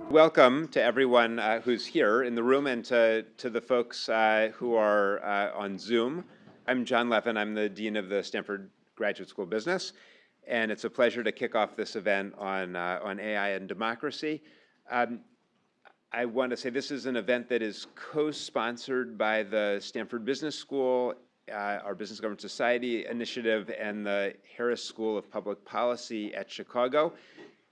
Welcome to everyone who's here in the room and to the folks who are on Zoom. I'm John Levin. I'm the Dean of the Stanford Graduate School of Business, and it's a pleasure to kick off this event on AI and democracy. I want to say this is an event that is co-sponsored by the Stanford Business School, our Business Government Society initiative, and the Harris School of Public Policy at Chicago.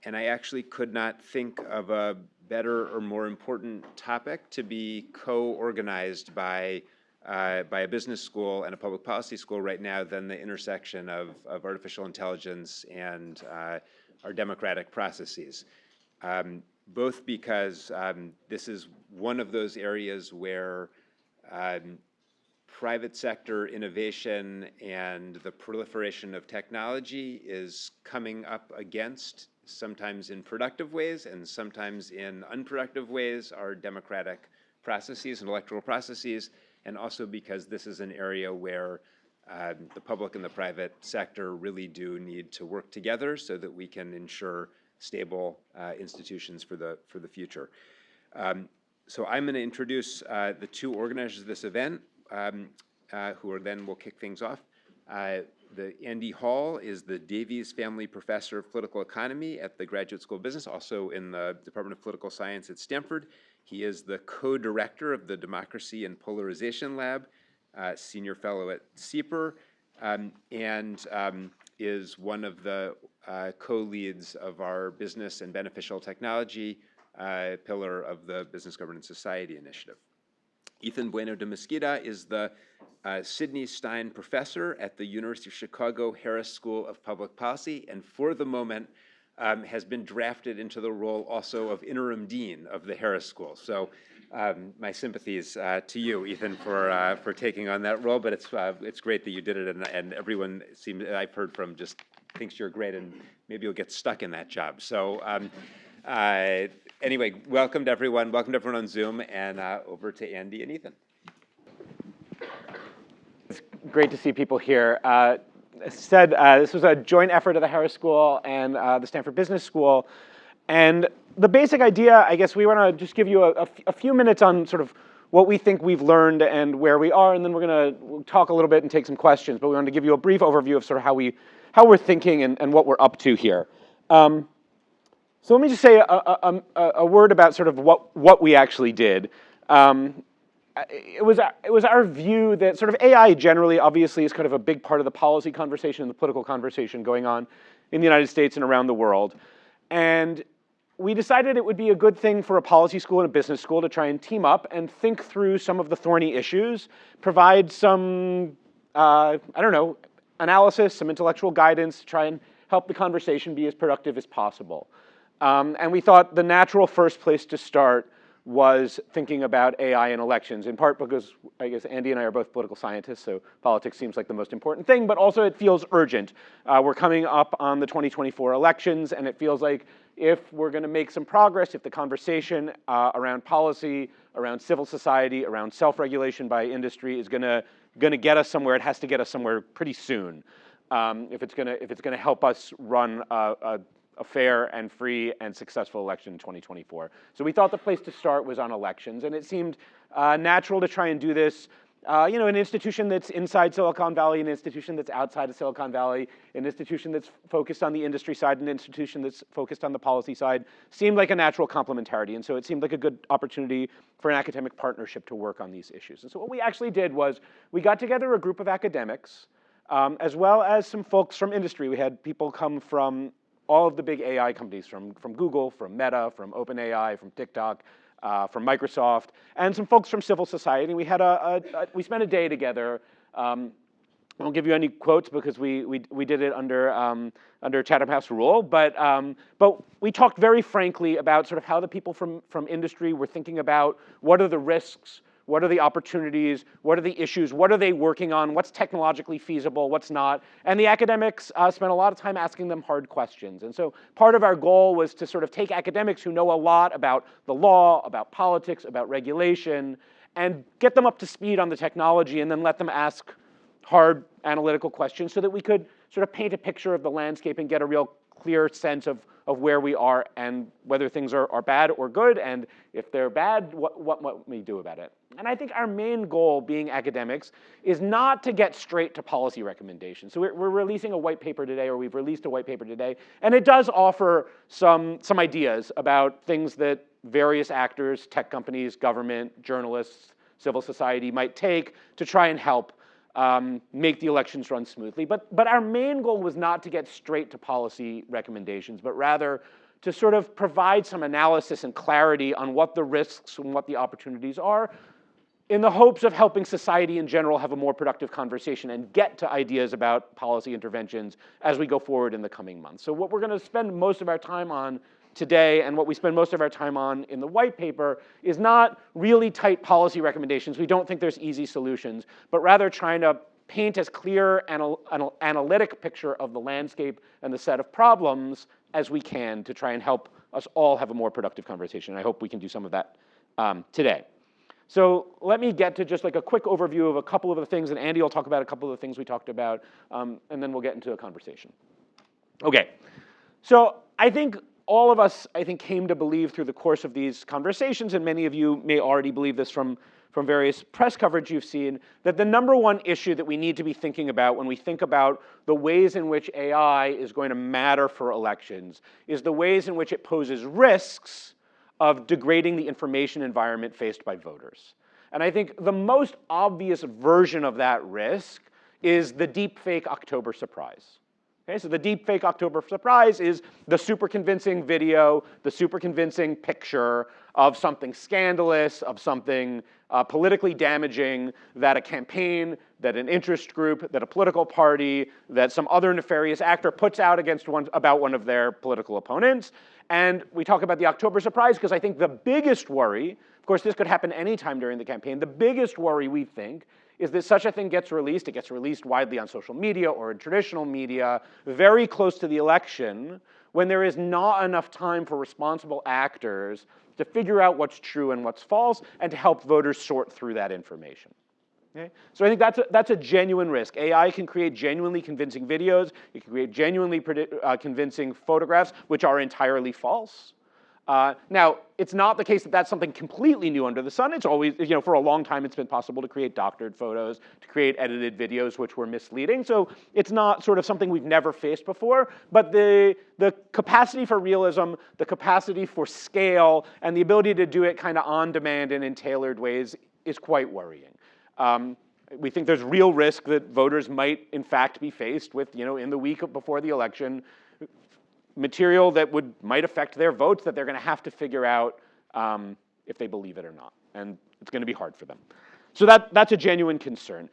And I actually could not think of a better or more important topic to be co-organized by a business school and a public policy school right now than the intersection of artificial intelligence and our democratic processes. Both because this is one of those areas where private sector innovation and the proliferation of technology is coming up against, sometimes in productive ways and sometimes in unproductive ways, our democratic processes and electoral processes, and also because this is an area where the public and the private sector really do need to work together so that we can ensure stable institutions for the future. So I'm going to introduce the two organizers of this event, who are then will kick things off. Andy Hall is the Davies Family Professor of Political Economy at the Graduate School of Business, also in the Department of Political Science at Stanford. He is the co-director of the Democracy and Polarization Lab, senior fellow at CEPR, and is one of the co-leads of our Business and Beneficial Technology pillar of the Business Governance Society initiative. Ethan Bueno de Mesquita is the Sidney Stein Professor at the University of Chicago Harris School of Public Policy, and for the moment has been drafted into the role also of interim dean of the Harris School. So my sympathies to you, Ethan, for taking on that role, but it's great that you did it, and everyone I've heard from just thinks you're great, and maybe you'll get stuck in that job. So anyway, welcome to everyone on Zoom, and over to Andy and Ethan. It's great to see people here. This was a joint effort of the Harris School and the Stanford Business School. And the basic idea, I guess we want to just give you a few minutes on sort of what we think we've learned and where we are, and then we'll talk a little bit and take some questions. But we wanted to give you a brief overview of sort of how we're thinking and what we're up to here. So let me just say a word about sort of what we actually did. It was our view that sort of AI generally, obviously, is kind of a big part of the policy conversation and the political conversation going on in the United States and around the world. And we decided it would be a good thing for a policy school and a business school to try and team up and think through some of the thorny issues, provide some, analysis, some intellectual guidance to try and help the conversation be as productive as possible. And we thought the natural first place to start was thinking about AI and elections, in part because I guess Andy and I are both political scientists, so politics seems like the most important thing, but also it feels urgent. We're coming up on the 2024 elections, and it feels like if we're going to make some progress, if the conversation around policy, around civil society, around self-regulation by industry is going to get us somewhere, it has to get us somewhere pretty soon. If it's going to help us run a fair and free and successful election in 2024. So we thought the place to start was on elections, and it seemed natural to try and do this, an institution that's inside Silicon Valley, an institution that's outside of Silicon Valley, an institution that's focused on the industry side, an institution that's focused on the policy side, seemed like a natural complementarity, and so it seemed like a good opportunity for an academic partnership to work on these issues. And so what we actually did was we got together a group of academics, as well as some folks from industry. We had people come from all of the big AI companies, from Google, from Meta, from OpenAI, from TikTok, from Microsoft, and some folks from civil society. We had we spent a day together. I won't give you any quotes because we did it under Chatham House rule, but we talked very frankly about sort of how the people from industry were thinking about what are the risks, what are the opportunities, what are the issues, what are they working on, what's technologically feasible, what's not. And the academics spent a lot of time asking them hard questions. And so part of our goal was to sort of take academics who know a lot about the law, about politics, about regulation, and get them up to speed on the technology and then let them ask hard analytical questions so that we could sort of paint a picture of the landscape and get a real clear sense of where we are and whether things are bad or good, and if they're bad, what might we do about it? And I think our main goal, being academics, is not to get straight to policy recommendations. So we're releasing a white paper today, or we've released a white paper today, and it does offer some ideas about things that various actors, tech companies, government, journalists, civil society might take to try and help make the elections run smoothly. But our main goal was not to get straight to policy recommendations, but rather to sort of provide some analysis and clarity on what the risks and what the opportunities are, in the hopes of helping society in general have a more productive conversation and get to ideas about policy interventions as we go forward in the coming months. So what we're going to spend most of our time on today, and what we spend most of our time on in the white paper, is not really tight policy recommendations. We don't think there's easy solutions, but rather trying to paint as clear an analytic picture of the landscape and the set of problems as we can to try and help us all have a more productive conversation. I hope we can do some of that today. So let me get to just like a quick overview of a couple of the things, and Andy will talk about a couple of the things we talked about, and then we'll get into a conversation. Okay, so I think all of us, came to believe through the course of these conversations, and many of you may already believe this from various press coverage you've seen, that the number one issue that we need to be thinking about when we think about the ways in which AI is going to matter for elections is the ways in which it poses risks of degrading the information environment faced by voters. And I think the most obvious version of that risk is the deepfake October surprise. Okay, so the deepfake October surprise is the super convincing video, the super convincing picture of something scandalous, of something politically damaging that a campaign, that an interest group, that a political party, that some other nefarious actor puts out about one of their political opponents. And we talk about the October surprise because I think the biggest worry, of course this could happen anytime during the campaign, the biggest worry we think is that such a thing gets released. It gets released widely on social media or in traditional media very close to the election when there is not enough time for responsible actors to figure out what's true and what's false and to help voters sort through that information. Okay? So I think that's a genuine risk. AI can create genuinely convincing videos. It can create genuinely convincing photographs, which are entirely false. Now, it's not the case that that's something completely new under the sun. It's always, for a long time, it's been possible to create doctored photos, to create edited videos which were misleading. So it's not sort of something we've never faced before. But the capacity for realism, the capacity for scale, and the ability to do it kind of on demand and in tailored ways is quite worrying. We think there's real risk that voters might, in fact, be faced with, in the week before the election, material that might affect their votes that they're going to have to figure out if they believe it or not. And it's going to be hard for them. So that's a genuine concern.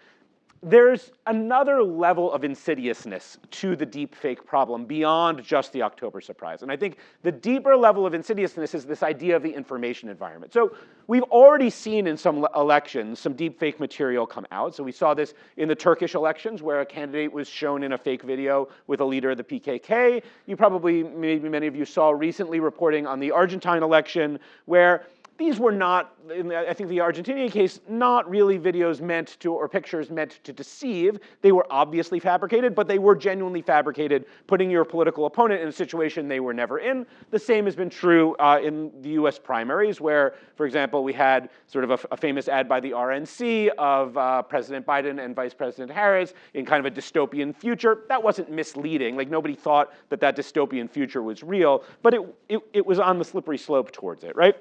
There's another level of insidiousness to the deepfake problem beyond just the October surprise. And I think the deeper level of insidiousness is this idea of the information environment. So we've already seen in some elections some deepfake material come out. So we saw this in the Turkish elections where a candidate was shown in a fake video with a leader of the PKK. You probably, maybe many of you saw recently reporting on the Argentine election where these were not, I think the Argentinian case, not really videos meant to, or pictures meant to deceive. They were obviously fabricated, but they were genuinely fabricated, putting your political opponent in a situation they were never in. The same has been true in the US primaries, where, for example, we had sort of a famous ad by the RNC of President Biden and Vice President Harris in kind of a dystopian future. That wasn't misleading. Like, nobody thought that dystopian future was real, but it was on the slippery slope towards it, right?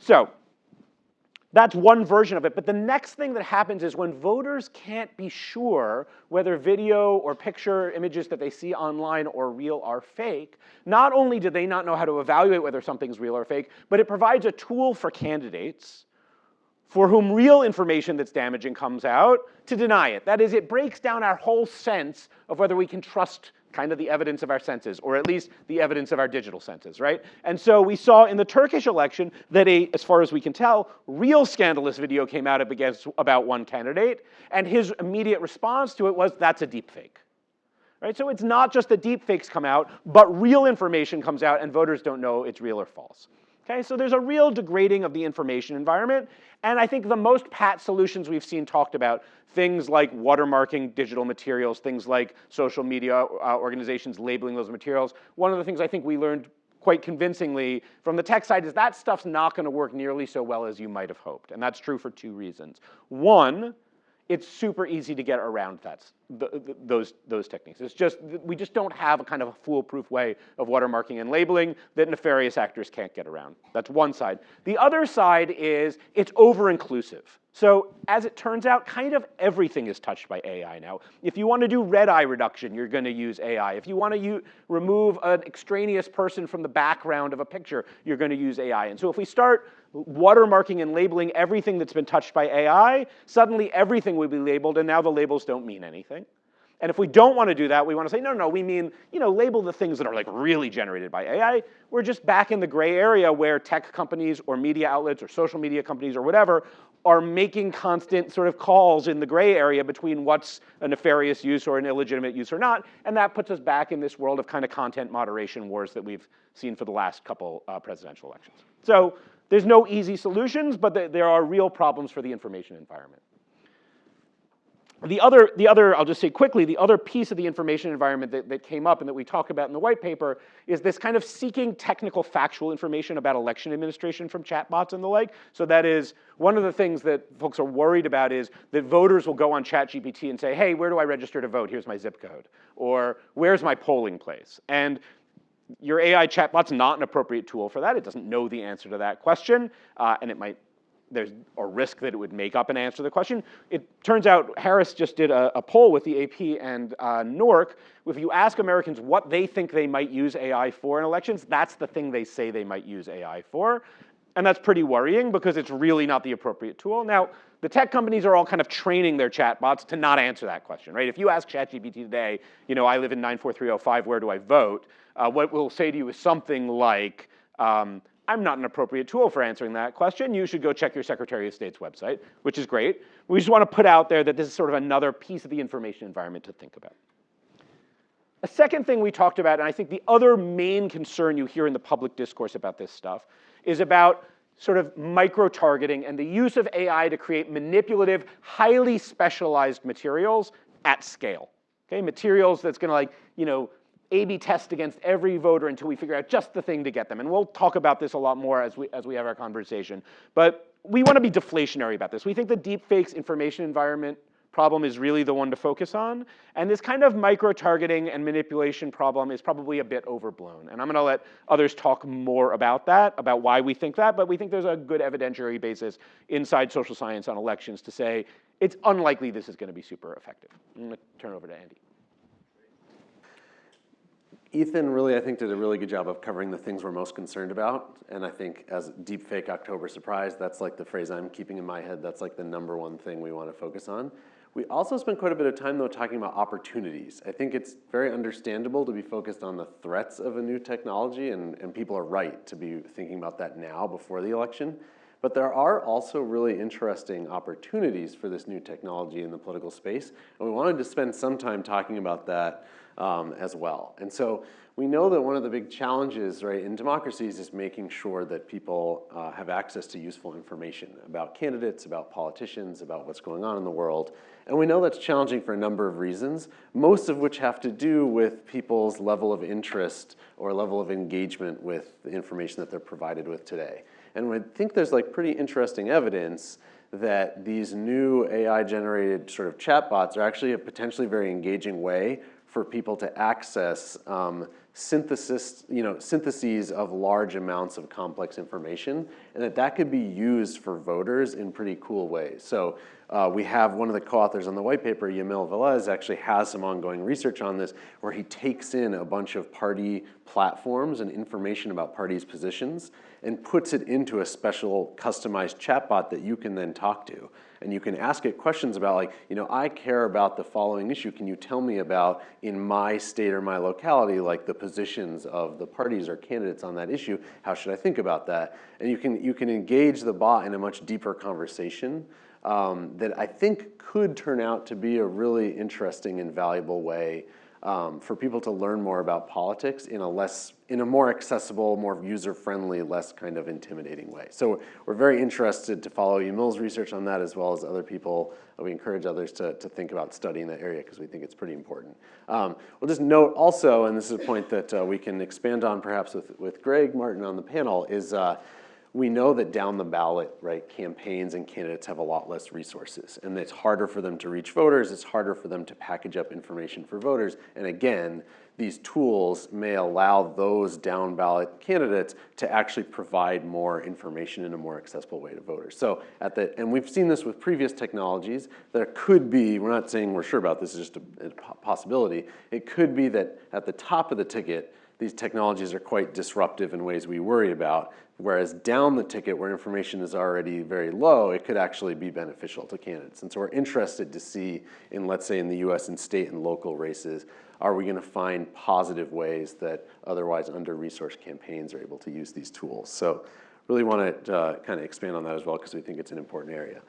So that's one version of it. But the next thing that happens is when voters can't be sure whether video or picture images that they see online or real are fake, not only do they not know how to evaluate whether something's real or fake, but it provides a tool for candidates for whom real information that's damaging comes out to deny it. That is, it breaks down our whole sense of whether we can trust kind of the evidence of our senses, or at least the evidence of our digital senses, right? And so we saw in the Turkish election that as far as we can tell, real scandalous video came out about one candidate, and his immediate response to it was, that's a deepfake. Right? So it's not just that deepfakes come out, but real information comes out and voters don't know it's real or false. Okay, so there's a real degrading of the information environment, and I think the most pat solutions we've seen talked about, things like watermarking digital materials, things like social media organizations labeling those materials. One of the things I think we learned quite convincingly from the tech side is that stuff's not going to work nearly so well as you might have hoped, and that's true for two reasons. One, it's super easy to get around those techniques. It's just, we just don't have a kind of a foolproof way of watermarking and labeling that nefarious actors can't get around. That's one side. The other side is it's over-inclusive. So as it turns out, kind of everything is touched by AI now. If you want to do red eye reduction, you're going to use AI. If you want to remove an extraneous person from the background of a picture, you're going to use AI. And so if we start watermarking and labeling everything that's been touched by AI, suddenly everything will be labeled, and now the labels don't mean anything. And if we don't want to do that, we want to say, no, we mean, label the things that are like really generated by AI. We're just back in the gray area where tech companies or media outlets or social media companies or whatever are making constant sort of calls in the gray area between what's a nefarious use or an illegitimate use or not, and that puts us back in this world of kind of content moderation wars that we've seen for the last couple presidential elections. So there's no easy solutions, but there are real problems for the information environment. The other, I'll just say quickly, the other piece of the information environment that came up and that we talk about in the white paper is this kind of seeking technical factual information about election administration from chatbots and the like. So that is, one of the things that folks are worried about is that voters will go on ChatGPT and say, hey, where do I register to vote? Here's my zip code. Or where's my polling place? And your AI chatbot's not an appropriate tool for that. It doesn't know the answer to that question, and it might, there's a risk that it would make up an answer to the question. It turns out Harris just did a poll with the AP and NORC. If you ask Americans what they think they might use AI for in elections, that's the thing they say they might use AI for. And that's pretty worrying because it's really not the appropriate tool. Now, the tech companies are all kind of training their chatbots to not answer that question, right? If you ask ChatGPT today, I live in 94305, where do I vote? What we'll say to you is something like, I'm not an appropriate tool for answering that question. You should go check your Secretary of State's website, which is great. We just want to put out there that this is sort of another piece of the information environment to think about. A second thing we talked about, and I think the other main concern you hear in the public discourse about this stuff, is about sort of micro-targeting and the use of AI to create manipulative, highly specialized materials at scale. Okay, materials that's going to A/B test against every voter until we figure out just the thing to get them. And we'll talk about this a lot more as we have our conversation. But we want to be deflationary about this. We think the deepfakes information environment problem is really the one to focus on. And this kind of micro-targeting and manipulation problem is probably a bit overblown. And I'm going to let others talk more about that, about why we think that. But we think there's a good evidentiary basis inside social science on elections to say it's unlikely this is going to be super effective. I'm going to turn it over to Andy. Ethan really, I think, did a really good job of covering the things we're most concerned about. And I think as deepfake October surprise, that's like the phrase I'm keeping in my head. That's like the #1 thing we want to focus on. We also spent quite a bit of time, though, talking about opportunities. I think it's very understandable to be focused on the threats of a new technology, and people are right to be thinking about that now before the election. But there are also really interesting opportunities for this new technology in the political space, and we wanted to spend some time talking about that as well. And so we know that one of the big challenges, right, in democracies is making sure that people have access to useful information about candidates, about politicians, about what's going on in the world. And we know that's challenging for a number of reasons, most of which have to do with people's level of interest or level of engagement with the information that they're provided with today. And we think there's like pretty interesting evidence that these new AI-generated sort of chatbots are actually a potentially very engaging way for people to access syntheses of large amounts of complex information, and that could be used for voters in pretty cool ways. So we have one of the co-authors on the white paper, Yamil Velez, actually has some ongoing research on this, where he takes in a bunch of party platforms and information about parties' positions and puts it into a special customized chatbot that you can then talk to. And you can ask it questions about, like, I care about the following issue. Can you tell me about, in my state or my locality, like the positions of the parties or candidates on that issue? How should I think about that? And you can engage the bot in a much deeper conversation that I think could turn out to be a really interesting and valuable way for people to learn more about politics in a more accessible, more user-friendly, less kind of intimidating way. So we're very interested to follow Emil's research on that, as well as other people. We encourage others to think about studying that area because we think it's pretty important. We'll just note also, and this is a point that we can expand on perhaps with Greg Martin on the panel, is we know that down the ballot, right, campaigns and candidates have a lot less resources, and it's harder for them to reach voters, it's harder for them to package up information for voters, and again, these tools may allow those down ballot candidates to actually provide more information in a more accessible way to voters. So and we've seen this with previous technologies, there could be, we're not saying we're sure about this, it's just a possibility, it could be that at the top of the ticket, these technologies are quite disruptive in ways we worry about, whereas down the ticket where information is already very low, it could actually be beneficial to candidates. And so we're interested to see in, let's say in the US and state and local races, are we gonna find positive ways that otherwise under-resourced campaigns are able to use these tools? So really wanna kind of expand on that as well because we think it's an important area.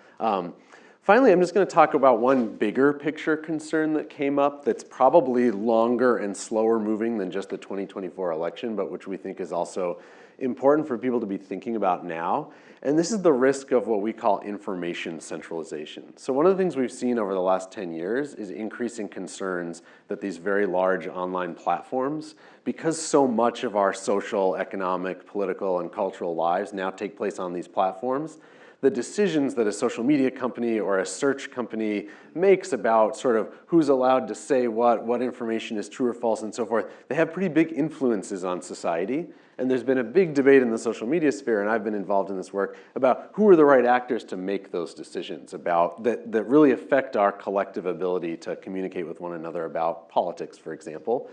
Finally, I'm just going to talk about one bigger picture concern that came up that's probably longer and slower moving than just the 2024 election, but which we think is also important for people to be thinking about now. And this is the risk of what we call information centralization. So one of the things we've seen over the last 10 years is increasing concerns that these very large online platforms, because so much of our social, economic, political, and cultural lives now take place on these platforms, the decisions that a social media company or a search company makes about sort of who's allowed to say what information is true or false and so forth, they have pretty big influences on society. And there's been a big debate in the social media sphere, and I've been involved in this work, about who are the right actors to make those decisions about that really affect our collective ability to communicate with one another about politics, for example.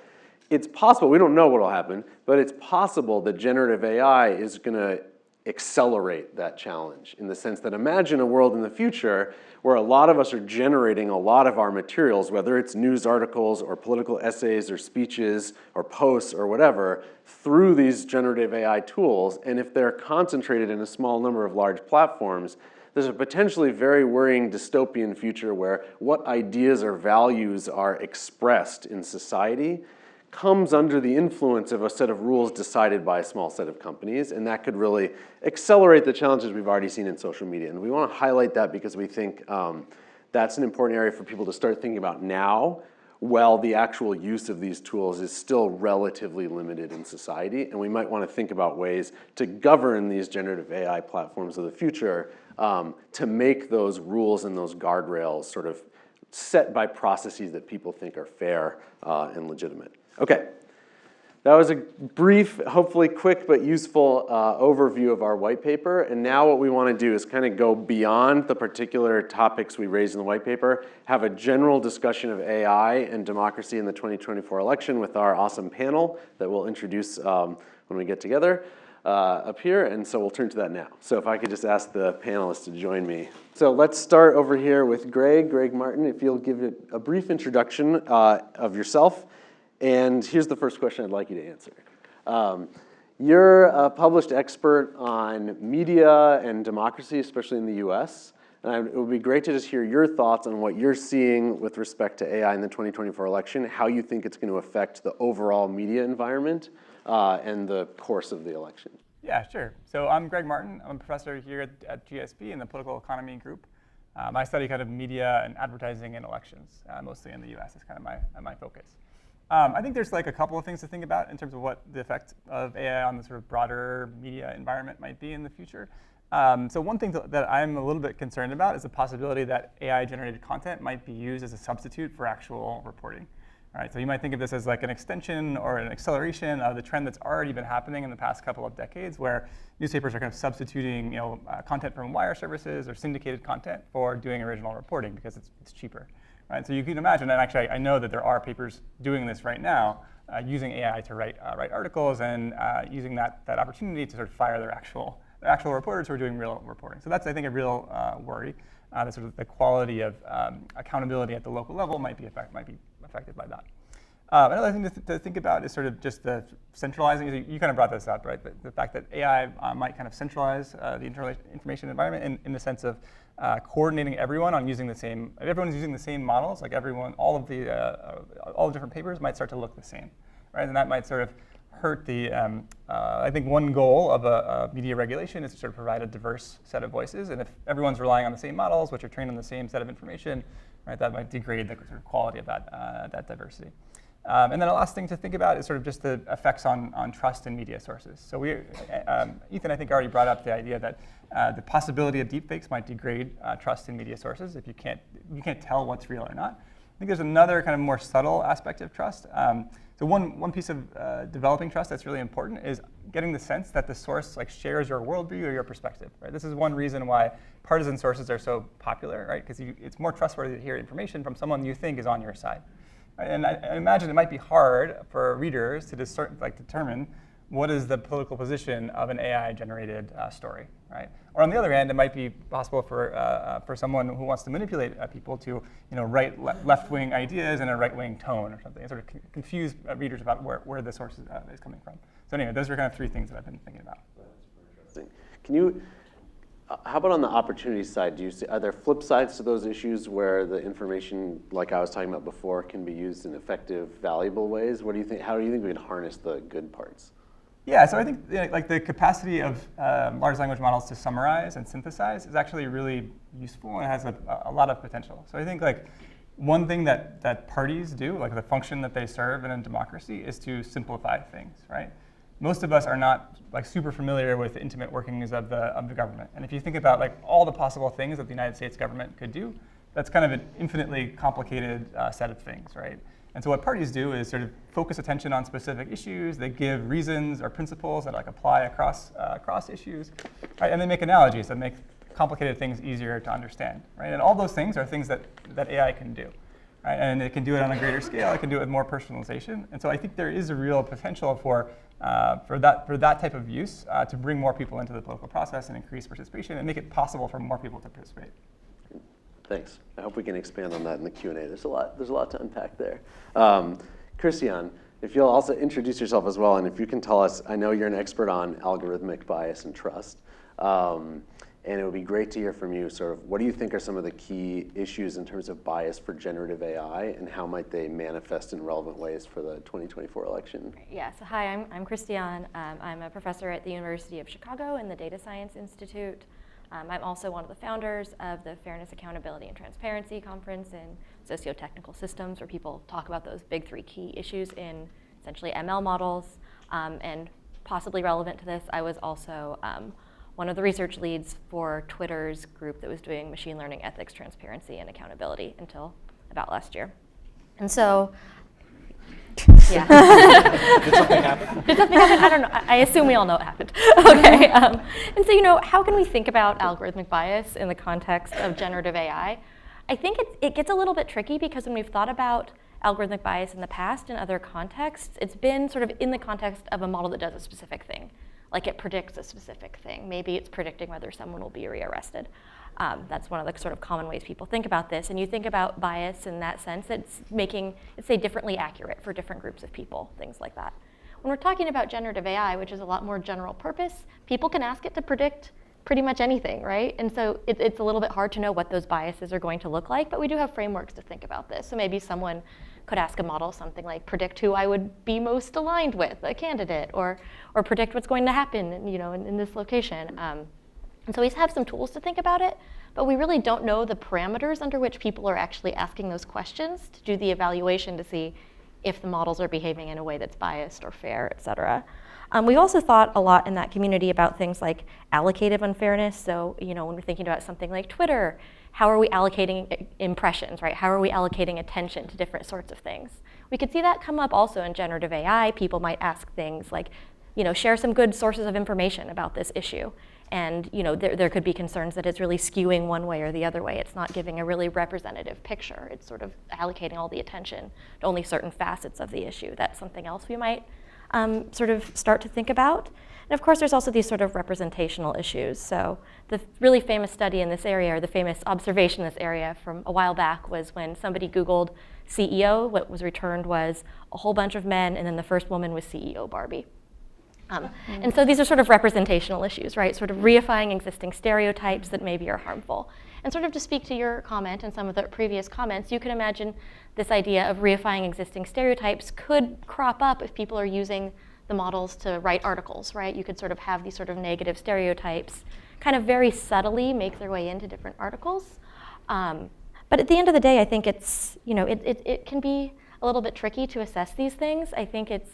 It's possible, we don't know what will happen, but it's possible that generative AI is gonna accelerate that challenge in the sense that imagine a world in the future where a lot of us are generating a lot of our materials, whether it's news articles or political essays or speeches or posts or whatever, through these generative AI tools. And if they're concentrated in a small number of large platforms, there's a potentially very worrying dystopian future where what ideas or values are expressed in society comes under the influence of a set of rules decided by a small set of companies, and that could really accelerate the challenges we've already seen in social media. And we want to highlight that because we think that's an important area for people to start thinking about now, while the actual use of these tools is still relatively limited in society. And we might want to think about ways to govern these generative AI platforms of the future to make those rules and those guardrails sort of set by processes that people think are fair and legitimate. Okay, that was a brief, hopefully quick but useful overview of our white paper. And now what we want to do is kind of go beyond the particular topics we raised in the white paper, have a general discussion of AI and democracy in the 2024 election with our awesome panel that we'll introduce when we get together up here. And so we'll turn to that now. So if I could just ask the panelists to join me. So let's start over here with Greg Martin, if you'll give it a brief introduction of yourself. And here's the first question I'd like you to answer. You're a published expert on media and democracy, especially in the US. And it would be great to just hear your thoughts on what you're seeing with respect to AI in the 2024 election, how you think it's going to affect the overall media environment and the course of the election. Yeah, sure. So I'm Greg Martin. I'm a professor here at GSB in the political economy group. I study kind of media and advertising and elections, mostly in the US. It's kind of my focus. I think there's like a couple of things to think about in terms of what the effect of AI on the sort of broader media environment might be in the future. So one thing that I'm a little bit concerned about is the possibility that AI-generated content might be used as a substitute for actual reporting. All right, so you might think of this as like an extension or an acceleration of the trend that's already been happening in the past couple of decades, where newspapers are kind of substituting, content from wire services or syndicated content for doing original reporting because it's cheaper. Right, so you can imagine, and actually I know that there are papers doing this right now, using AI to write articles and using that opportunity to sort of fire their actual reporters who are doing real reporting. So that's, I think, a real worry. The quality of accountability at the local level might be affected by that. Another thing to think about is sort of just the centralizing. You kind of brought this up, right? The fact that AI might kind of centralize the information environment in the sense of coordinating everyone on using the same. If everyone's using the same models, like all the different papers might start to look the same, right? And that might sort of hurt the. I think one goal of a media regulation is to sort of provide a diverse set of voices, and if everyone's relying on the same models, which are trained on the same set of information, right, that might degrade the sort of quality of that diversity. And then the last thing to think about is sort of just the effects on trust in media sources. So Ethan, I think, already brought up the idea that the possibility of deepfakes might degrade trust in media sources if you can't tell what's real or not. I think there's another kind of more subtle aspect of trust. So one piece of developing trust that's really important is getting the sense that the source shares your worldview or your perspective. Right? This is one reason why partisan sources are so popular, right? Because it's more trustworthy to hear information from someone you think is on your side. And I imagine it might be hard for readers to determine what is the political position of an AI-generated story, right? Or on the other hand, it might be possible for someone who wants to manipulate people to write left-wing ideas in a right-wing tone or something, and sort of confuse readers about where the source is coming from. So anyway, those are kind of three things that I've been thinking about. That's interesting. Can you? How about on the opportunity side? Are there flip sides to those issues where the information, like I was talking about before, can be used in effective, valuable ways? What do you think? How do you think we can harness the good parts? Yeah, so I think the capacity of large language models to summarize and synthesize is actually really useful and has a lot of potential. So I think one thing that parties do, like the function that they serve in a democracy, is to simplify things, right? Most of us are not super familiar with the intimate workings of the government. And if you think about all the possible things that the United States government could do, that's kind of an infinitely complicated set of things, right? And so what parties do is sort of focus attention on specific issues. They give reasons or principles that apply across issues, right? And they make analogies that make complicated things easier to understand, right? And all those things are things that AI can do. Right? And it can do it on a greater scale. It can do it with more personalization. And so I think there is a real potential for that type of use to bring more people into the political process and increase participation and make it possible for more people to participate. Thanks. I hope we can expand on that in the Q&A. There's a lot to unpack there. Christian, if you'll also introduce yourself as well, and if you can tell us, I know you're an expert on algorithmic bias and trust. And it would be great to hear from you sort of what do you think are some of the key issues in terms of bias for generative AI and how might they manifest in relevant ways for the 2024 election? Yeah, so hi, I'm Christiane. I'm a professor at the University of Chicago in the Data Science Institute. I'm also one of the founders of the Fairness, Accountability, and Transparency Conference in Socio-Technical Systems, where people talk about those big three key issues in essentially ML models. And possibly relevant to this, I was also one of the research leads for Twitter's group that was doing machine learning ethics, transparency, and accountability until about last year. And so, yeah. Did something happen? Did something happen? I don't know. I assume we all know what happened. Okay. And so, how can we think about algorithmic bias in the context of generative AI? I think it gets a little bit tricky because when we've thought about algorithmic bias in the past in other contexts, it's been sort of in the context of a model that does a specific thing. Like it predicts a specific thing. Maybe it's predicting whether someone will be rearrested. That's one of the sort of common ways people think about this. And you think about bias in that sense, it's say, differently accurate for different groups of people, things like that. When we're talking about generative AI, which is a lot more general purpose, people can ask it to predict pretty much anything, right? And so it's a little bit hard to know what those biases are going to look like, but we do have frameworks to think about this. So maybe someone could ask a model something like, predict who I would be most aligned with, a candidate, or predict what's going to happen, in this location. And so we have some tools to think about it, but we really don't know the parameters under which people are actually asking those questions to do the evaluation to see if the models are behaving in a way that's biased or fair, et cetera. We also thought a lot in that community about things like allocative unfairness. So, when we're thinking about something like Twitter, how are we allocating impressions, right? How are we allocating attention to different sorts of things? We could see that come up also in generative AI. People might ask things like, share some good sources of information about this issue. And there could be concerns that it's really skewing one way or the other way. It's not giving a really representative picture. It's sort of allocating all the attention to only certain facets of the issue. That's something else we might sort of start to think about. And of course, there's also these sort of representational issues. So the really famous study in this area, or the famous observation in this area from a while back, was when somebody Googled CEO. What was returned was a whole bunch of men, and then the first woman was CEO Barbie. And so these are sort of representational issues, right? Sort of reifying existing stereotypes that maybe are harmful. And sort of to speak to your comment and some of the previous comments, you can imagine this idea of reifying existing stereotypes could crop up if people are using the models to write articles, right? You could sort of have these sort of negative stereotypes kind of very subtly make their way into different articles. But at the end of the day, I think it's, it can be a little bit tricky to assess these things. I think it's,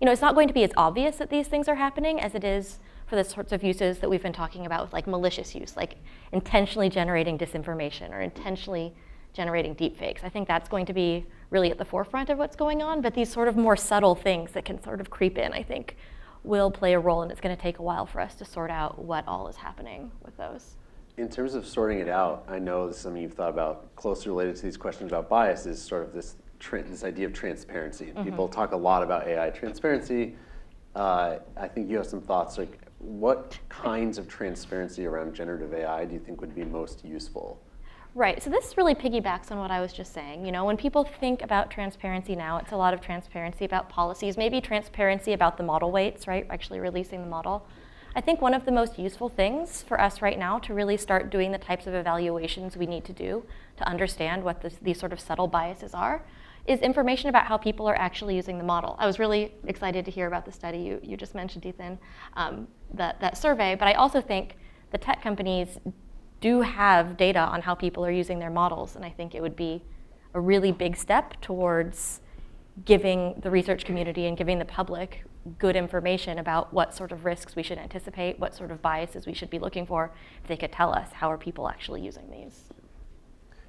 it's not going to be as obvious that these things are happening as it is for the sorts of uses that we've been talking about with like malicious use, like intentionally generating disinformation or intentionally generating deepfakes. I think that's going to be really at the forefront of what's going on, but these sort of more subtle things that can sort of creep in, I think, will play a role, and it's going to take a while for us to sort out what all is happening with those. In terms of sorting it out, I know this is something you've thought about closely related to these questions about bias, is sort of this idea of transparency. And people talk a lot about AI transparency. I think you have some thoughts, like what kinds of transparency around generative AI do you think would be most useful? Right, so this really piggybacks on what I was just saying. When people think about transparency now, it's a lot of transparency about policies, maybe transparency about the model weights, right, actually releasing the model. I think one of the most useful things for us right now to really start doing the types of evaluations we need to do to understand what these sort of subtle biases are is information about how people are actually using the model. I was really excited to hear about the study you just mentioned, Ethan, that survey, but I also think the tech companies do have data on how people are using their models, and I think it would be a really big step towards giving the research community and giving the public good information about what sort of risks we should anticipate, what sort of biases we should be looking for, if they could tell us how are people actually using these.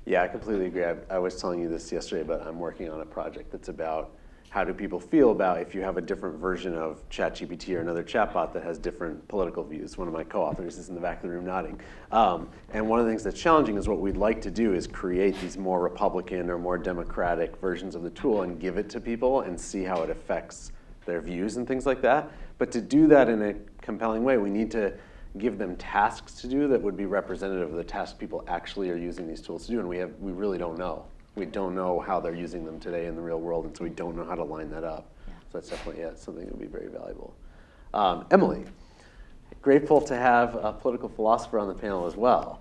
Yeah, I completely agree. I was telling you this yesterday, but I'm working on a project that's about how do people feel about if you have a different version of ChatGPT or another chatbot that has different political views. One of my co-authors is in the back of the room nodding. And one of the things that's challenging is what we'd like to do is create these more Republican or more Democratic versions of the tool and give it to people and see how it affects their views and things like that. But to do that in a compelling way, we need to give them tasks to do that would be representative of the tasks people actually are using these tools to do, and we really don't know. We don't know how they're using them today in the real world, and so we don't know how to line that up. Yeah. So that's definitely something that would be very valuable. Emily, grateful to have a political philosopher on the panel as well.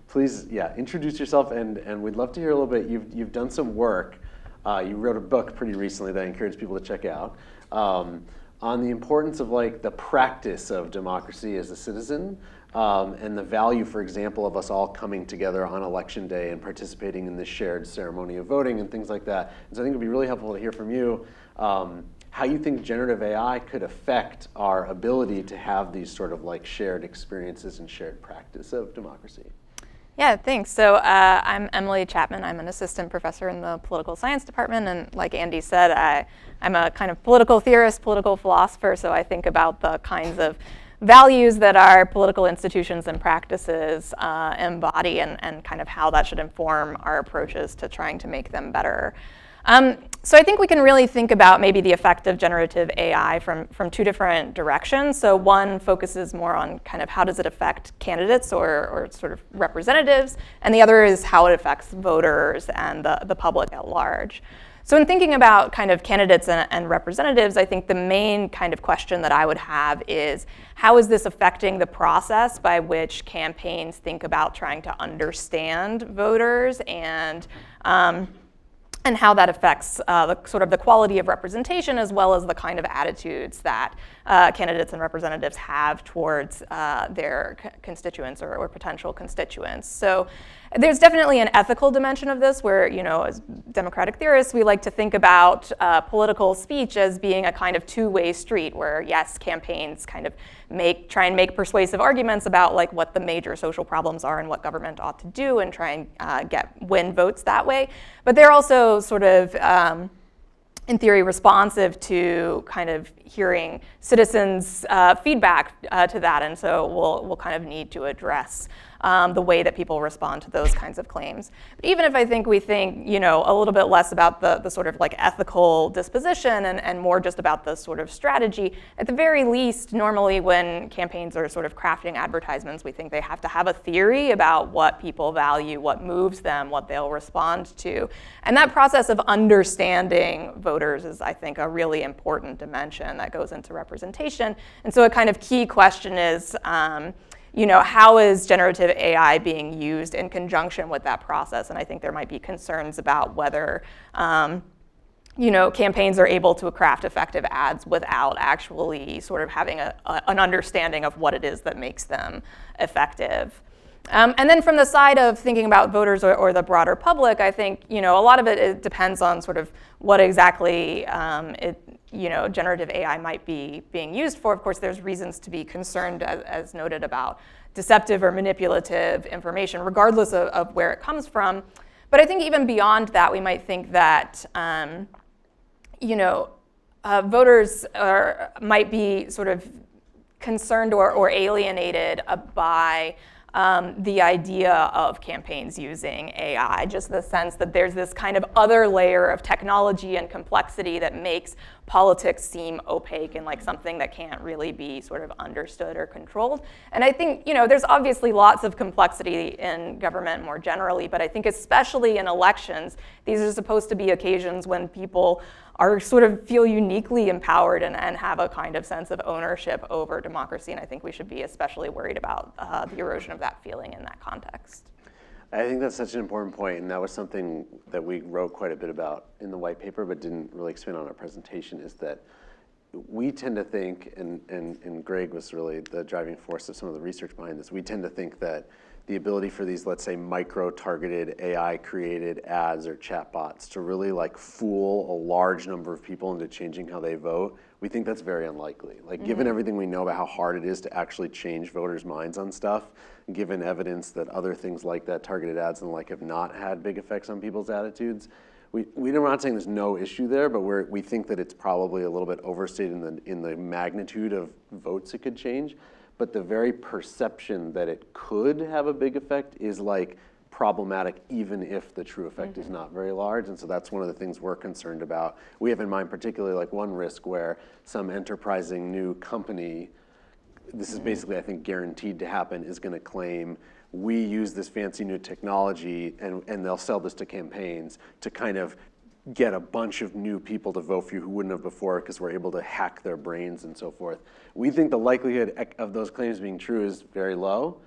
Please, introduce yourself, and we'd love to hear a little bit. You've done some work. You wrote a book pretty recently that I encourage people to check out on the importance of like the practice of democracy as a citizen. And the value, for example, of us all coming together on election day and participating in this shared ceremony of voting and things like that. And so I think it would be really helpful to hear from you how you think generative AI could affect our ability to have these sort of like shared experiences and shared practice of democracy. Yeah, thanks. So I'm Emily Chapman. I'm an assistant professor in the political science department. And like Andy said, I'm a kind of political theorist, political philosopher. So I think about the kinds of values that our political institutions and practices embody and kind of how that should inform our approaches to trying to make them better. So I think we can really think about maybe the effect of generative AI from two different directions. So one focuses more on kind of how does it affect candidates or sort of representatives, and the other is how it affects voters and the public at large. So in thinking about kind of candidates and representatives, I think the main kind of question that I would have is how is this affecting the process by which campaigns think about trying to understand voters and how that affects the quality of representation as well as the kind of attitudes that candidates and representatives have towards their constituents or potential constituents. So there's definitely an ethical dimension of this where, as democratic theorists, we like to think about political speech as being a kind of two-way street where, yes, campaigns kind of try and make persuasive arguments about like what the major social problems are and what government ought to do and try and win votes that way. But they're also sort of, in theory, responsive to kind of hearing citizens' feedback to that, and so we'll kind of need to address the way that people respond to those kinds of claims. But even if we think, a little bit less about the sort of like ethical disposition and more just about the sort of strategy, at the very least, normally when campaigns are sort of crafting advertisements, we think they have to have a theory about what people value, what moves them, what they'll respond to. And that process of understanding voters is, I think, a really important dimension that goes into representation. And so a kind of key question is, how is generative AI being used in conjunction with that process? And I think there might be concerns about whether campaigns are able to craft effective ads without actually sort of having an understanding of what it is that makes them effective. And then from the side of thinking about voters or the broader public, I think a lot of it depends on sort of what exactly generative AI might be being used for. Of course, there's reasons to be concerned, as noted, about deceptive or manipulative information, regardless of where it comes from. But I think even beyond that, we might think that voters might be sort of concerned or alienated by the idea of campaigns using AI, just the sense that there's this kind of other layer of technology and complexity that makes politics seem opaque and like something that can't really be sort of understood or controlled. And I think, there's obviously lots of complexity in government more generally, but I think especially in elections, these are supposed to be occasions when people are sort of feel uniquely empowered and have a kind of sense of ownership over democracy. And I think we should be especially worried about the erosion of that feeling in that context. I think that's such an important point, and that was something that we wrote quite a bit about in the white paper, but didn't really expand on our presentation, is that we tend to think, and Greg was really the driving force of some of the research behind this, we tend to think that the ability for these, let's say, micro-targeted AI-created ads or chatbots to really like fool a large number of people into changing how they vote, we think that's very unlikely. Like, given everything we know about how hard it is to actually change voters' minds on stuff, given evidence that other things like that, targeted ads and the like, have not had big effects on people's attitudes, we're not saying there's no issue there, but we think that it's probably a little bit overstated in the magnitude of votes it could change. But the very perception that it could have a big effect is like problematic, even if the true effect is not very large. And so that's one of the things we're concerned about. We have in mind particularly like one risk where some enterprising new company, this is basically, I think, guaranteed to happen, is going to claim we use this fancy new technology, and they'll sell this to campaigns to kind of get a bunch of new people to vote for you who wouldn't have before because we're able to hack their brains and so forth. We think the likelihood of those claims being true is very low,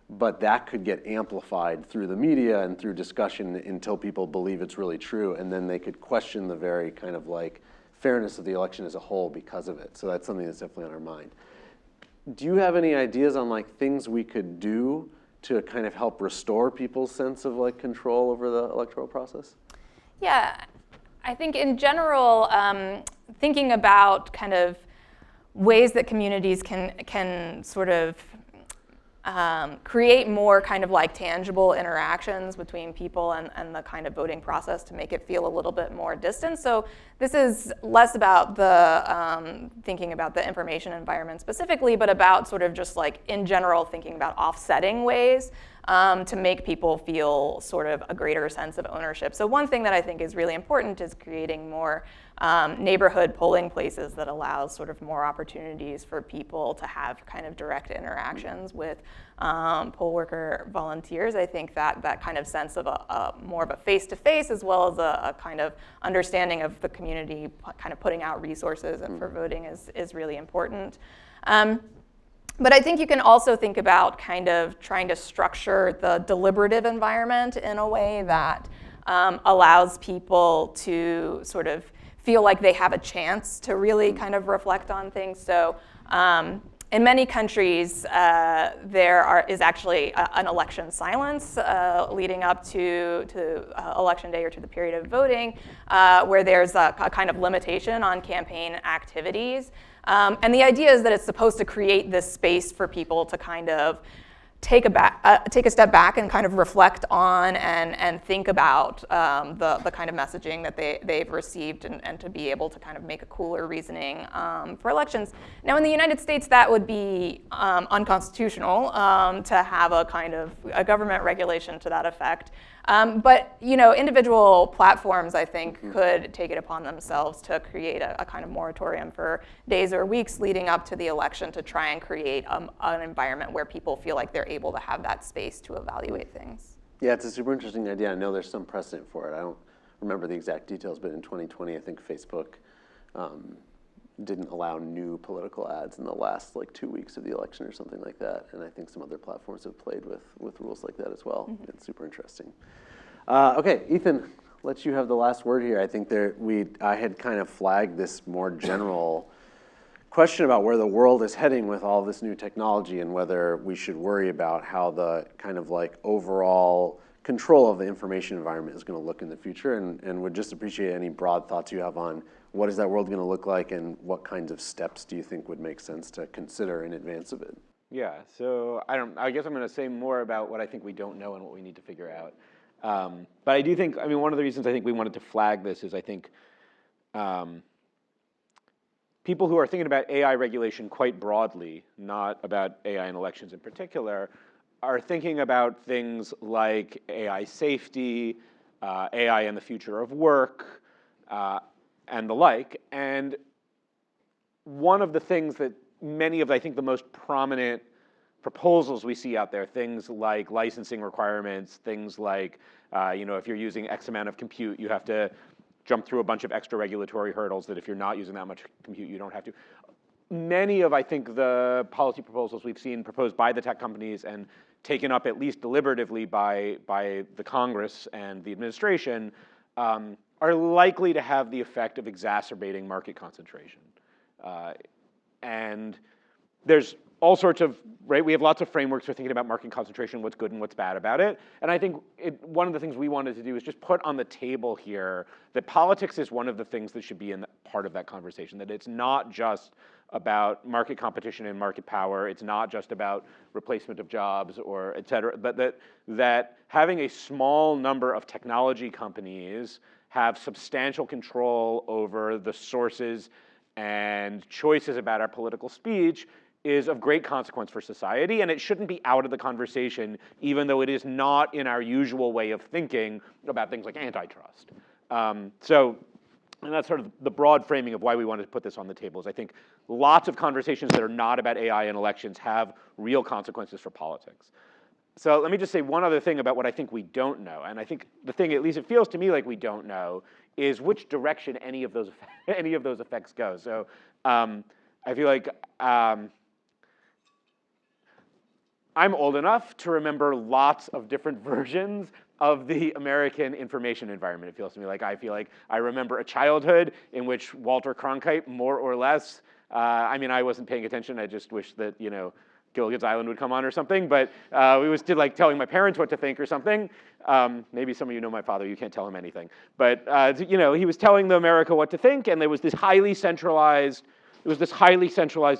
but that could get amplified through the media and through discussion until people believe it's really true, and then they could question the very kind of like fairness of the election as a whole because of it. So that's something that's definitely on our mind. Do you have any ideas on like things we could do to kind of help restore people's sense of like control over the electoral process? Yeah. I think in general, thinking about kind of ways that communities can sort of create more kind of like tangible interactions between people and the kind of voting process to make it feel a little bit more distant. So this is less about the thinking about the information environment specifically, but about sort of just like in general thinking about offsetting ways to make people feel sort of a greater sense of ownership. So one thing that I think is really important is creating more neighborhood polling places that allows sort of more opportunities for people to have kind of direct interactions with poll worker volunteers. I think that kind of sense of more of a face-to-face as well as a kind of understanding of the community kind of putting out resources for voting is really important. But I think you can also think about kind of trying to structure the deliberative environment in a way that allows people to sort of feel like they have a chance to really kind of reflect on things. So in many countries, there is actually an election silence leading up to election day or to the period of voting, where there's a kind of limitation on campaign activities. And the idea is that it's supposed to create this space for people to kind of take a step back and kind of reflect on and think about the kind of messaging that they've received, and to be able to kind of make a cooler reasoning for elections. Now, in the United States, that would be unconstitutional to have a kind of a government regulation to that effect. But individual platforms, I think, could take it upon themselves to create a kind of moratorium for days or weeks leading up to the election to try and create an environment where people feel like they're able to have that space to evaluate things. Yeah, it's a super interesting idea. I know there's some precedent for it. I don't remember the exact details, but in 2020, I think Facebook didn't allow new political ads in the last 2 weeks of the election or something like that. And I think some other platforms have played with rules like that as well. Mm-hmm. It's super interesting. Okay, Ethan, let you have the last word here. I think I had kind of flagged this more general question about where the world is heading with all this new technology, and whether we should worry about how the kind of overall control of the information environment is going to look in the future, and would just appreciate any broad thoughts you have on what is that world going to look like, and what kinds of steps do you think would make sense to consider in advance of it? Yeah, so I guess I'm going to say more about what I think we don't know and what we need to figure out. But I do think, one of the reasons I think we wanted to flag this is I think people who are thinking about AI regulation quite broadly, not about AI and elections in particular, are thinking about things like AI safety, AI and the future of work, and the like. And one of the things that many of, I think, the most prominent proposals we see out there, things like licensing requirements, things like, if you're using X amount of compute, you have to jump through a bunch of extra regulatory hurdles that if you're not using that much compute, you don't have to. Many of, I think, the policy proposals we've seen proposed by the tech companies and taken up at least deliberatively by the Congress and the administration are likely to have the effect of exacerbating market concentration. And there's all sorts of, we have lots of frameworks for thinking about market concentration, what's good and what's bad about it. And I think one of the things we wanted to do is just put on the table here that politics is one of the things that should be in part of that conversation, that it's not just about market competition and market power, it's not just about replacement of jobs or et cetera, but that having a small number of technology companies have substantial control over the sources and choices about our political speech is of great consequence for society, and it shouldn't be out of the conversation, even though it is not in our usual way of thinking about things like antitrust. And that's sort of the broad framing of why we wanted to put this on the table, is I think lots of conversations that are not about AI and elections have real consequences for politics. So let me just say one other thing about what I think we don't know, and I think the thing, at least it feels to me like we don't know, is which direction any of those effects go. So I feel like I'm old enough to remember lots of different versions of the American information environment. It feels to me like I remember a childhood in which Walter Cronkite, more or less, I wasn't paying attention. I just wish that, Gilligan's Island would come on or something, but we was telling my parents what to think or something. Maybe some of you know my father, you can't tell him anything. But, he was telling America what to think, and there was this highly centralized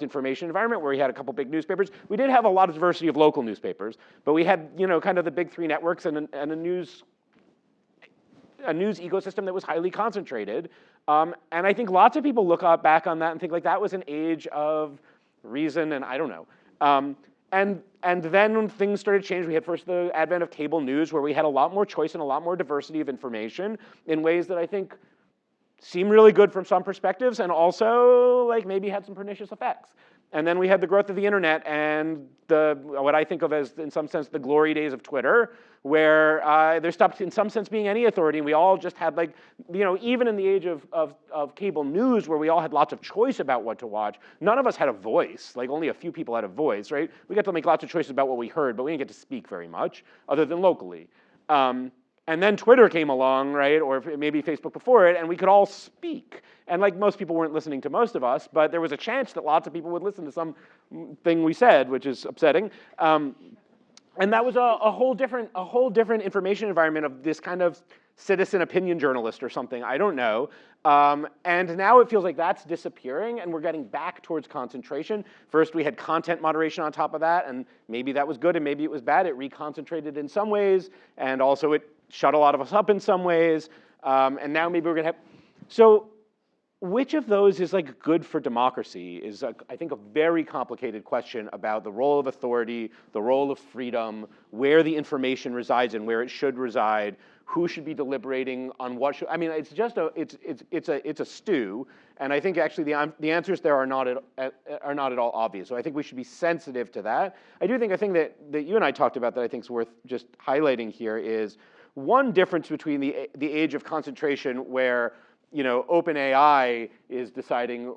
information environment where we had a couple big newspapers. We did have a lot of diversity of local newspapers, but we had, kind of the big three networks and a news ecosystem that was highly concentrated. And I think lots of people look back on that and think like that was an age of reason, and I don't know. And then when things started to change, we had first the advent of cable news, where we had a lot more choice and a lot more diversity of information in ways that I think seem really good from some perspectives, and also maybe had some pernicious effects. And then we had the growth of the internet and what I think of as, in some sense, the glory days of Twitter, where there stopped, in some sense, being any authority, and we all just had even in the age of cable news, where we all had lots of choice about what to watch, none of us had a voice. Only a few people had a voice, right? We got to make lots of choices about what we heard, but we didn't get to speak very much, other than locally. And then Twitter came along, right, or maybe Facebook before it, and we could all speak. And most people weren't listening to most of us, but there was a chance that lots of people would listen to something we said, which is upsetting. And that was a whole different information environment of this kind of citizen opinion journalist or something, I don't know. And now it feels like that's disappearing and we're getting back towards concentration. First we had content moderation on top of that, and maybe that was good and maybe it was bad. It reconcentrated in some ways, and also it shut a lot of us up in some ways. And now maybe we're gonna have, so which of those is like good for democracy is, I think, a very complicated question about the role of authority, the role of freedom, where the information resides and where it should reside, who should be deliberating on what should, I mean, it's just it's a stew, and I think actually the answers there are not at all obvious. So I think we should be sensitive to that. I think a thing that you and I talked about that I think is worth just highlighting here is one difference between the age of concentration where OpenAI is deciding,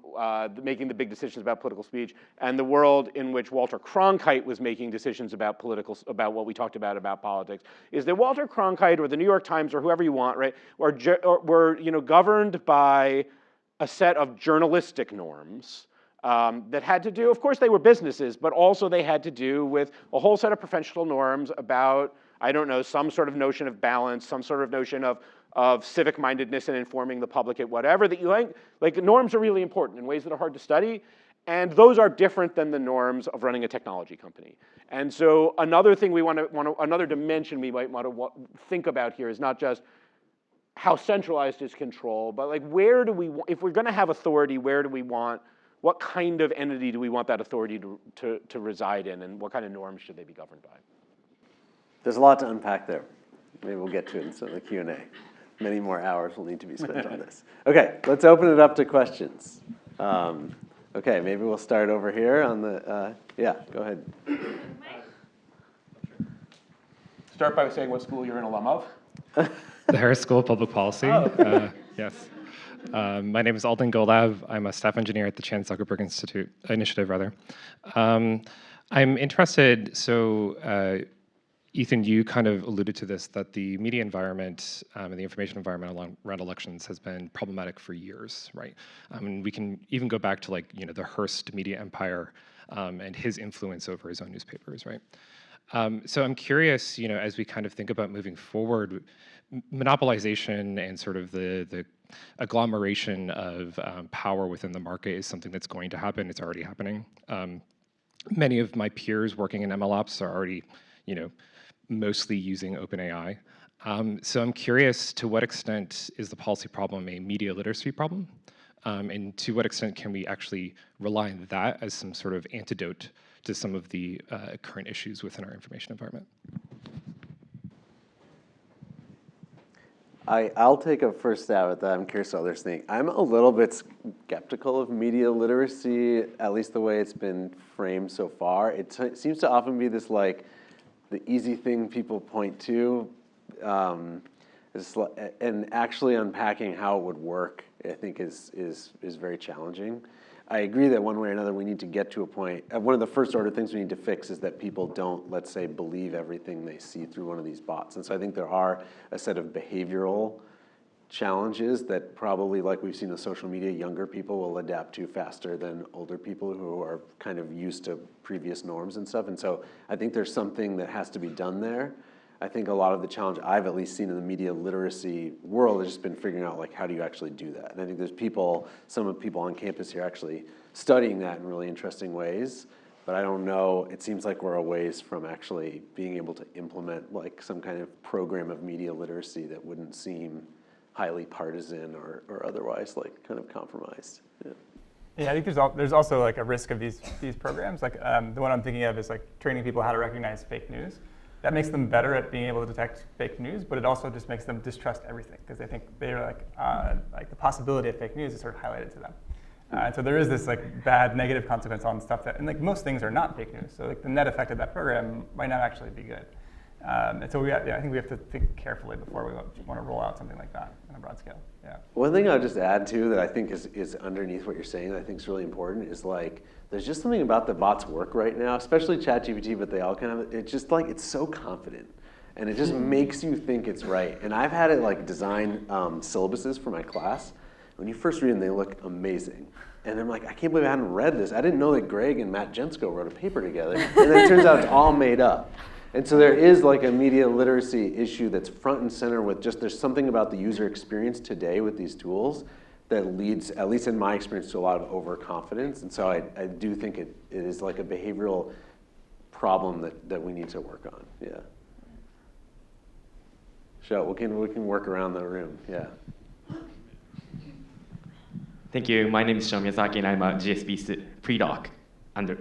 making the big decisions about political speech, and the world in which Walter Cronkite was making decisions about about what we talked about politics, is that Walter Cronkite or the New York Times or whoever you want, right, were governed by a set of journalistic norms that had to do, of course they were businesses, but also they had to do with a whole set of professional norms about, I don't know, some sort of notion of balance, some sort of notion of civic mindedness and informing the public at whatever that you like norms are really important in ways that are hard to study, and those are different than the norms of running a technology company. And so another thing another dimension we might want to think about here is not just how centralized is control, but like where do we, if we're gonna have authority, where do we want, what kind of entity do we want that authority to reside in, and what kind of norms should they be governed by? There's a lot to unpack there. Maybe we'll get to it in some of the Q&A. Many more hours will need to be spent on this. Okay, let's open it up to questions. Okay, maybe we'll start over here on the, yeah, go ahead. Start by saying what school you're an alum of. The Harris School of Public Policy. Oh. Yes. My name is Alden Golab. I'm a staff engineer at the Chan Zuckerberg Initiative. I'm interested, so Ethan, you kind of alluded to this, that the media environment and the information environment around elections has been problematic for years, right? We can even go back to the Hearst media empire and his influence over his own newspapers, right? So I'm curious, as we kind of think about moving forward, monopolization and sort of the agglomeration of power within the market is something that's going to happen. It's already happening. Many of my peers working in MLOps are already, mostly using OpenAI. So I'm curious, to what extent is the policy problem a media literacy problem? And to what extent can we actually rely on that as some sort of antidote to some of the current issues within our information environment? I'll take a first stab at that. I'm curious what others think. I'm a little bit skeptical of media literacy, at least the way it's been framed so far. It seems to often be this the easy thing people point to, and actually unpacking how it would work, I think is very challenging. I agree that one way or another we need to get to a point. One of the first order things we need to fix is that people don't, let's say, believe everything they see through one of these bots. And so I think there are a set of behavioral challenges that probably, like we've seen with social media, younger people will adapt to faster than older people who are kind of used to previous norms and stuff. And so I think there's something that has to be done there. I think a lot of the challenge I've at least seen in the media literacy world has just been figuring out how do you actually do that. And I think there's some of the people on campus here actually studying that in really interesting ways. But I don't know, it seems like we're a ways from actually being able to implement some kind of program of media literacy that wouldn't seem highly partisan or otherwise kind of compromised. Yeah. Yeah, I think there's also a risk of these programs. The one I'm thinking of is training people how to recognize fake news. That makes them better at being able to detect fake news, but it also just makes them distrust everything because they think they're the possibility of fake news is sort of highlighted to them. And so there is this bad negative consequence on stuff that, and most things are not fake news. So the net effect of that program might not actually be good. And so I think we have to think carefully before we want to roll out something like that on a broad scale. Yeah. One thing I'll just add to that I think is underneath what you're saying that I think is really important is there's just something about the bots' work right now, especially ChatGPT, but they all kind of, it's just it's so confident. And it just makes you think it's right. And I've had it design syllabuses for my class. When you first read them, they look amazing. And I'm I can't believe I hadn't read this. I didn't know that Greg and Matt Jensko wrote a paper together. And then it turns out it's all made up. And so there is like a media literacy issue that's front and center with just, there's something about the user experience today with these tools that leads, at least in my experience, to a lot of overconfidence. And so I do think it is like a behavioral problem that we need to work on, yeah. So we can work around the room, yeah. Thank you. My name is Sean Miyazaki, and I'm a GSB pre-doc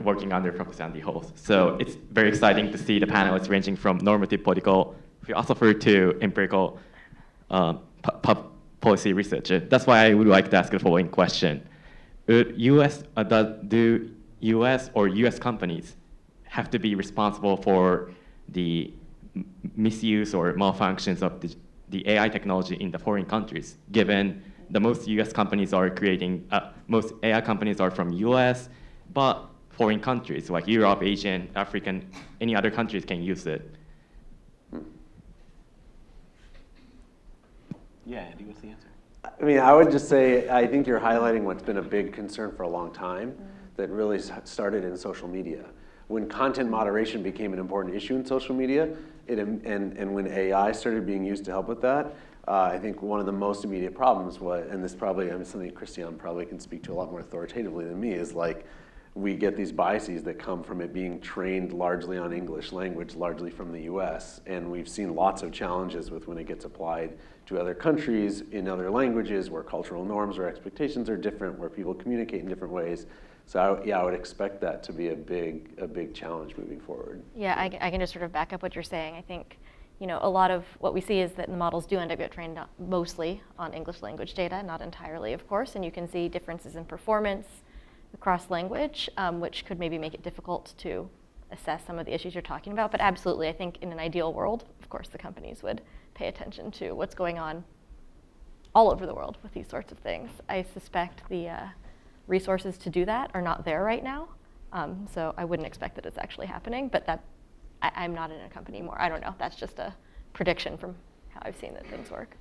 working under Professor Andy Holt. So it's very exciting to see the panelists ranging from normative political philosopher to empirical policy researcher. That's why I would like to ask the following question. Do US or US companies have to be responsible for the misuse or malfunctions of the AI technology in the foreign countries, given the most US companies are most AI companies are from US, but foreign countries like Europe, Asian, African, any other countries can use it? Yeah, Andy, what's the answer? I mean, I would just say, I think you're highlighting what's been a big concern for a long time that really started in social media. When content moderation became an important issue in social media, and when AI started being used to help with that, I think one of the most immediate problems was, and this probably, I mean, something Christian probably can speak to a lot more authoritatively than me, is like, we get these biases that come from it being trained largely on English language, largely from the US, and we've seen lots of challenges with when it gets applied to other countries in other languages where cultural norms or expectations are different, where people communicate in different ways. So I would expect that to be a big challenge moving forward. Yeah, I can just sort of back up what you're saying. I think, a lot of what we see is that the models do end up getting trained mostly on English language data, not entirely, of course, and you can see differences in performance across language, which could maybe make it difficult to assess some of the issues you're talking about. But absolutely, I think in an ideal world, of course, the companies would pay attention to what's going on all over the world with these sorts of things. I suspect the resources to do that are not there right now, so I wouldn't expect that it's actually happening, but I'm not in a company anymore. I don't know. That's just a prediction from how I've seen that things work.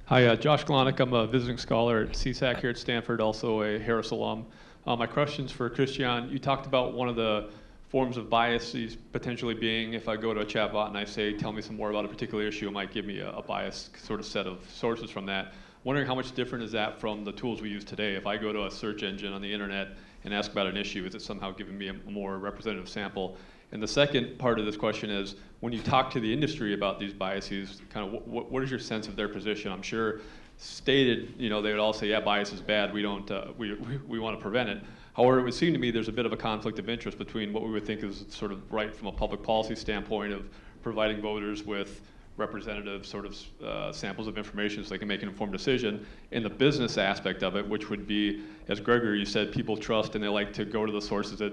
Hi, Josh Glonick. I'm a visiting scholar at CSAC here at Stanford, also a Harris alum. My question's for Christian. You talked about one of the forms of biases potentially being if I go to a chatbot and I say, tell me some more about a particular issue, it might give me a biased sort of set of sources from that. Wondering how much different is that from the tools we use today? If I go to a search engine on the internet and ask about an issue, is it somehow giving me a more representative sample? And the second part of this question is, when you talk to the industry about these biases, kind of what is your sense of their position? I'm sure stated, they would all say, yeah, bias is bad, we don't, we want to prevent it. However, it would seem to me there's a bit of a conflict of interest between what we would think is sort of right from a public policy standpoint of providing voters with representative sort of samples of information so they can make an informed decision, and the business aspect of it, which would be, as Gregory, you said, people trust and they like to go to the sources that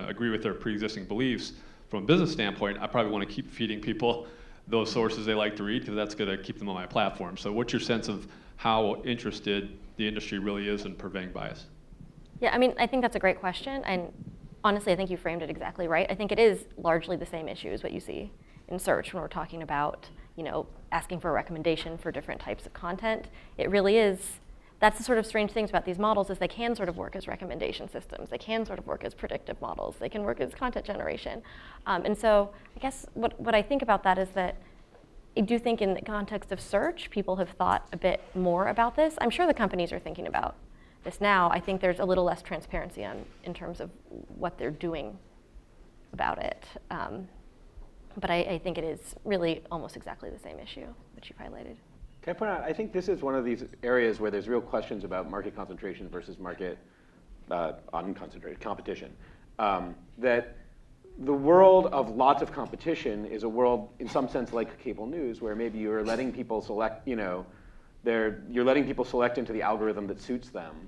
agree with their pre-existing beliefs. From a business standpoint, I probably want to keep feeding people those sources they like to read because that's going to keep them on my platform. So what's your sense of how interested the industry really is in preventing bias? Yeah, I mean, I think that's a great question, and honestly, I think you framed it exactly right. I think it is largely the same issue as what you see in search when we're talking about, asking for a recommendation for different types of content. It really is, that's the sort of strange things about these models is they can sort of work as recommendation systems. They can sort of work as predictive models. They can work as content generation. And so I guess what I think about that is that I do think in the context of search, people have thought a bit more about this. I'm sure the companies are thinking about this now. I think there's a little less transparency in terms of what they're doing about it. But I think it is really almost exactly the same issue, which you've highlighted. Can I point out, I think this is one of these areas where there's real questions about market concentration versus market unconcentrated competition. That the world of lots of competition is a world, in some sense, like cable news, where maybe you're letting people select, you're letting people select into the algorithm that suits them.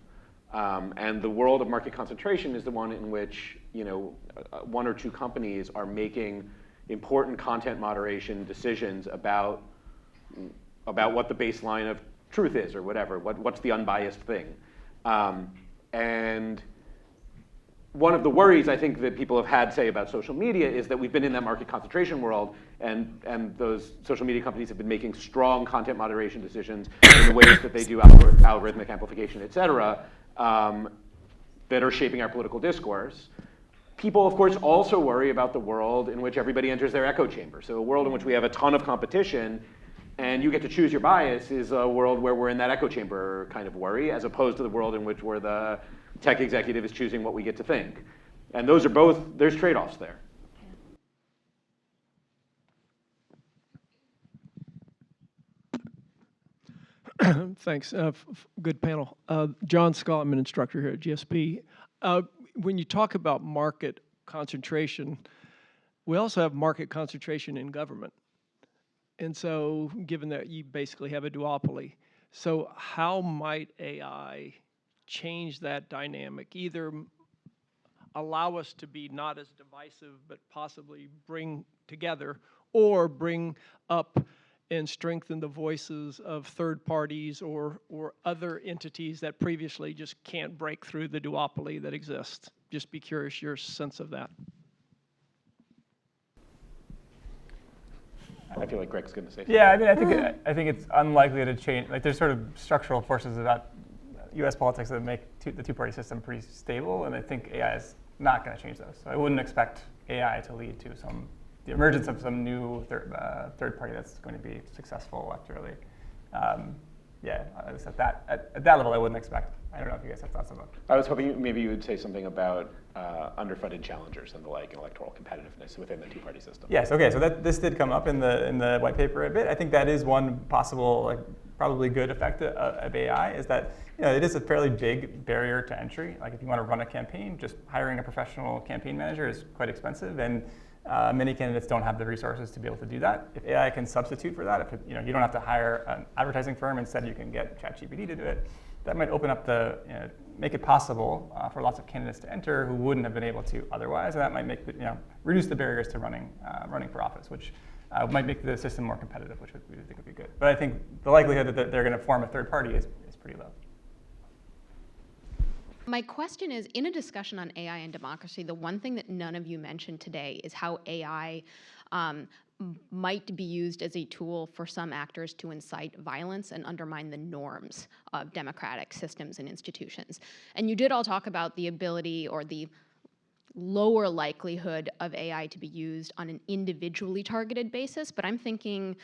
And the world of market concentration is the one in which, one or two companies are making important content moderation decisions about what the baseline of truth is or whatever, what's the unbiased thing. And one of the worries I think that people have had, say, about social media is that we've been in that market concentration world and those social media companies have been making strong content moderation decisions in the ways that they do algorithmic amplification, et cetera, that are shaping our political discourse. People, of course, also worry about the world in which everybody enters their echo chamber. So a world in which we have a ton of competition and you get to choose your bias is a world where we're in that echo chamber kind of worry, as opposed to the world in which where the tech executive is choosing what we get to think. And those are both, there's trade-offs there. Thanks. Good panel. John Scott, I'm an instructor here at GSP. When you talk about market concentration, we also have market concentration in government. And so, given that you basically have a duopoly, so how might AI change that dynamic? Either allow us to be not as divisive, but possibly bring together, or bring up and strengthen the voices of third parties or other entities that previously just can't break through the duopoly that exists. Just be curious your sense of that. I feel like Greg's going to say something. Yeah, I mean, I think it's unlikely to change. Like, there's sort of structural forces about U.S. politics that make the two-party system pretty stable, and I think AI is not going to change those. So I wouldn't expect AI to lead to the emergence of some new third party that's going to be successful electorally. Yeah, at least at that level, I wouldn't expect. I don't know if you guys have thoughts about it. I was hoping maybe you would say something about underfunded challengers and the like, and electoral competitiveness within the two-party system. Yes. Okay. So this did come up in the white paper a bit. I think that is one possible, probably good effect of AI, is that it is a fairly big barrier to entry. Like, if you want to run a campaign, just hiring a professional campaign manager is quite expensive, and many candidates don't have the resources to be able to do that. If AI can substitute for that, if you don't have to hire an advertising firm, instead you can get ChatGPT to do it, that might open up make it possible for lots of candidates to enter who wouldn't have been able to otherwise, and that might make reduce the barriers to running for office, which might make the system more competitive, which we think would be good. But I think the likelihood that they're going to form a third party is pretty low. My question is, in a discussion on AI and democracy, the one thing that none of you mentioned today is how AI might be used as a tool for some actors to incite violence and undermine the norms of democratic systems and institutions. And you did all talk about the ability or the lower likelihood of AI to be used on an individually targeted basis, but I'm thinking,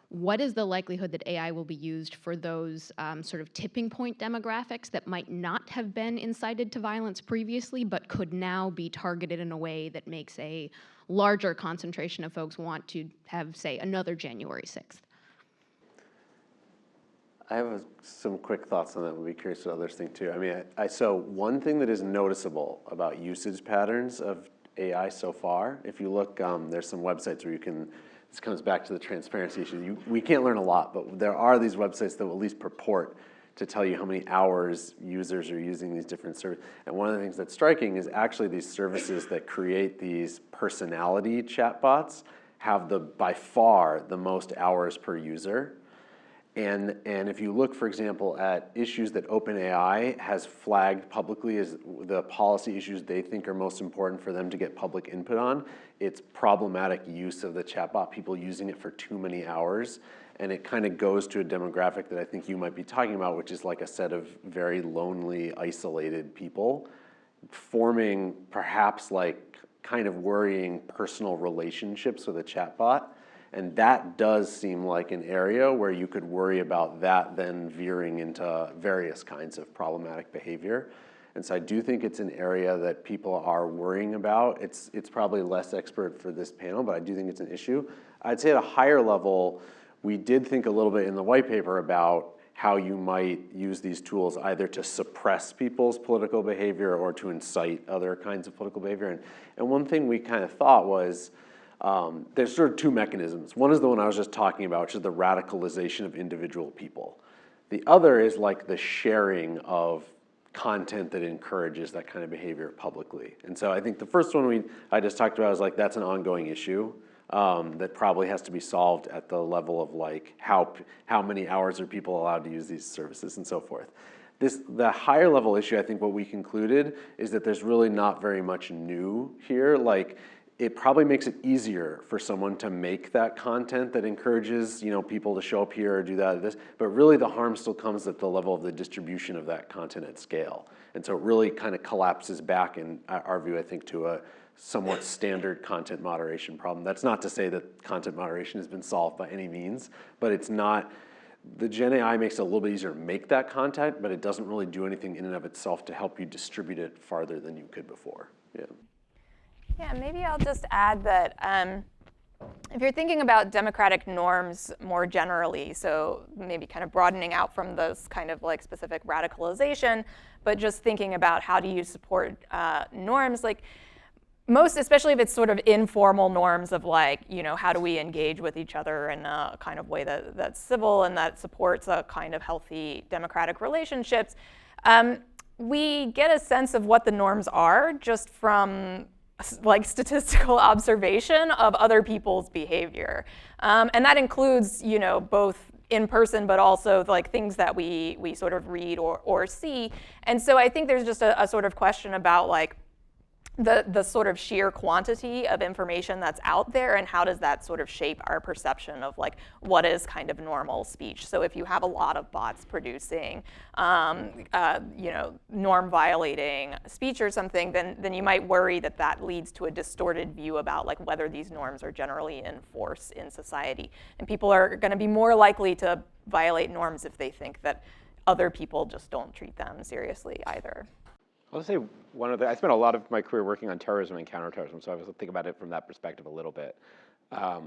what is the likelihood that AI will be used for those sort of tipping point demographics that might not have been incited to violence previously, but could now be targeted in a way that makes a larger concentration of folks want to have, say, another January 6th? I have some quick thoughts on that. We'll be curious what others think too. I mean, so one thing that is noticeable about usage patterns of AI so far, if you look, there's some websites where you can, this comes back to the transparency issue. We can't learn a lot, but there are these websites that will at least purport to tell you how many hours users are using these different services. And one of the things that's striking is actually these services that create these personality chatbots have by far the most hours per user. And if you look, for example, at issues that OpenAI has flagged publicly as the policy issues they think are most important for them to get public input on, it's problematic use of the chatbot, people using it for too many hours. And it kind of goes to a demographic that I think you might be talking about, which is like a set of very lonely, isolated people forming perhaps like kind of worrying personal relationships with a chatbot. And that does seem like an area where you could worry about that then veering into various kinds of problematic behavior. And so I do think it's an area that people are worrying about. It's probably less expert for this panel, but I do think it's an issue. I'd say at a higher level, we did think a little bit in the white paper about how you might use these tools either to suppress people's political behavior or to incite other kinds of political behavior. And one thing we kind of thought was, there's sort of two mechanisms. One is the one I was just talking about, which is the radicalization of individual people. The other is like the sharing of content that encourages that kind of behavior publicly. And so I think the first one I just talked about is like, that's an ongoing issue that probably has to be solved at the level of like how many hours are people allowed to use these services and so forth. The higher level issue, I think what we concluded is that there's really not very much new here. Like, it probably makes it easier for someone to make that content that encourages, people to show up here or do that or this, but really the harm still comes at the level of the distribution of that content at scale. And so it really kind of collapses back, in our view, I think, to a somewhat standard content moderation problem. That's not to say that content moderation has been solved by any means, but it's not. The Gen AI makes it a little bit easier to make that content, but it doesn't really do anything in and of itself to help you distribute it farther than you could before. Yeah. Yeah, maybe I'll just add that if you're thinking about democratic norms more generally, so maybe kind of broadening out from those kind of like specific radicalization, but just thinking about how do you support norms, like most, especially if it's sort of informal norms of like, how do we engage with each other in a kind of way that's civil and that supports a kind of healthy democratic relationships, we get a sense of what the norms are just from like statistical observation of other people's behavior. And that includes, both in person, but also like things that we sort of read or see. And so I think there's just a sort of question about like the sort of sheer quantity of information that's out there and how does that sort of shape our perception of like what is kind of normal speech. So if you have a lot of bots producing norm violating speech or something, then you might worry that that leads to a distorted view about like whether these norms are generally in force in society. And people are going to be more likely to violate norms if they think that other people just don't treat them seriously either. I'll say I spent a lot of my career working on terrorism and counterterrorism, so I was thinking about it from that perspective a little bit. I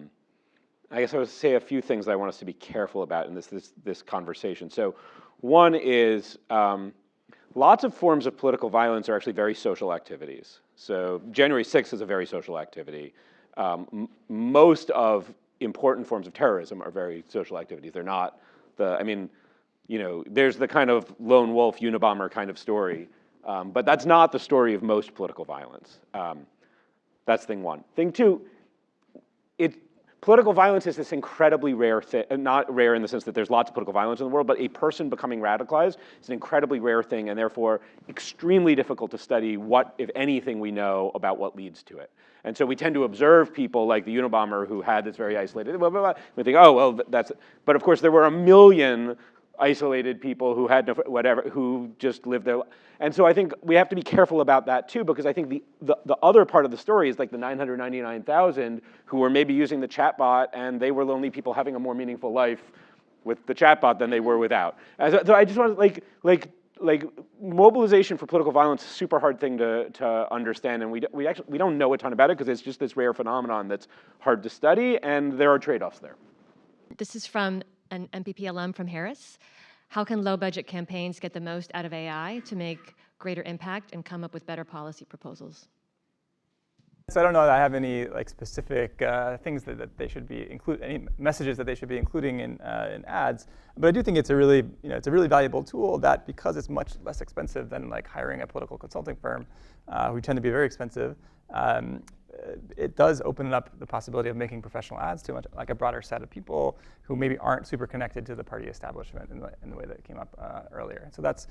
guess I would say a few things that I want us to be careful about in this conversation. So one is lots of forms of political violence are actually very social activities. So January 6th is a very social activity. Most of important forms of terrorism are very social activities. They're not there's the kind of lone wolf Unabomber kind of story. But that's not the story of most political violence. That's thing one. Thing two, political violence is this incredibly rare thing, not rare in the sense that there's lots of political violence in the world, but a person becoming radicalized is an incredibly rare thing and therefore extremely difficult to study what, if anything, we know about what leads to it. And so we tend to observe people like the Unabomber who had this very isolated, blah, blah, blah. We think, oh, well, that's, but of course there were a million isolated people who had no, whatever, who just lived their life. And so I think we have to be careful about that too, because I think the other part of the story is like the 999,000 who were maybe using the chatbot and they were lonely people having a more meaningful life with the chatbot than they were without. So I just want to like mobilization for political violence is a super hard thing to understand, and we don't know a ton about it because it's just this rare phenomenon that's hard to study, and there are trade-offs there. This is from an MPP alum from Harris. How can low-budget campaigns get the most out of AI to make greater impact and come up with better policy proposals? So I don't know that I have any like specific things that they should be any messages that they should be including in ads. But I do think it's a really valuable tool that, because it's much less expensive than like hiring a political consulting firm, who tend to be very expensive. It does open up the possibility of making professional ads to like a broader set of people who maybe aren't super connected to the party establishment in the way that it came up earlier. So that's,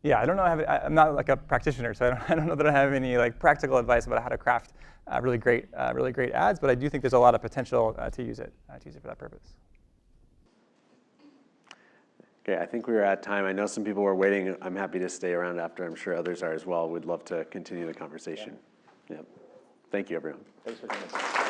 yeah, I don't know. I'm not like a practitioner, so I don't know that I have any like practical advice about how to craft really great ads. But I do think there's a lot of potential to use it for that purpose. Okay, I think we were at time. I know some people were waiting. I'm happy to stay around after. I'm sure others are as well. We'd love to continue the conversation. Yeah. Thank you, everyone. Thanks for coming.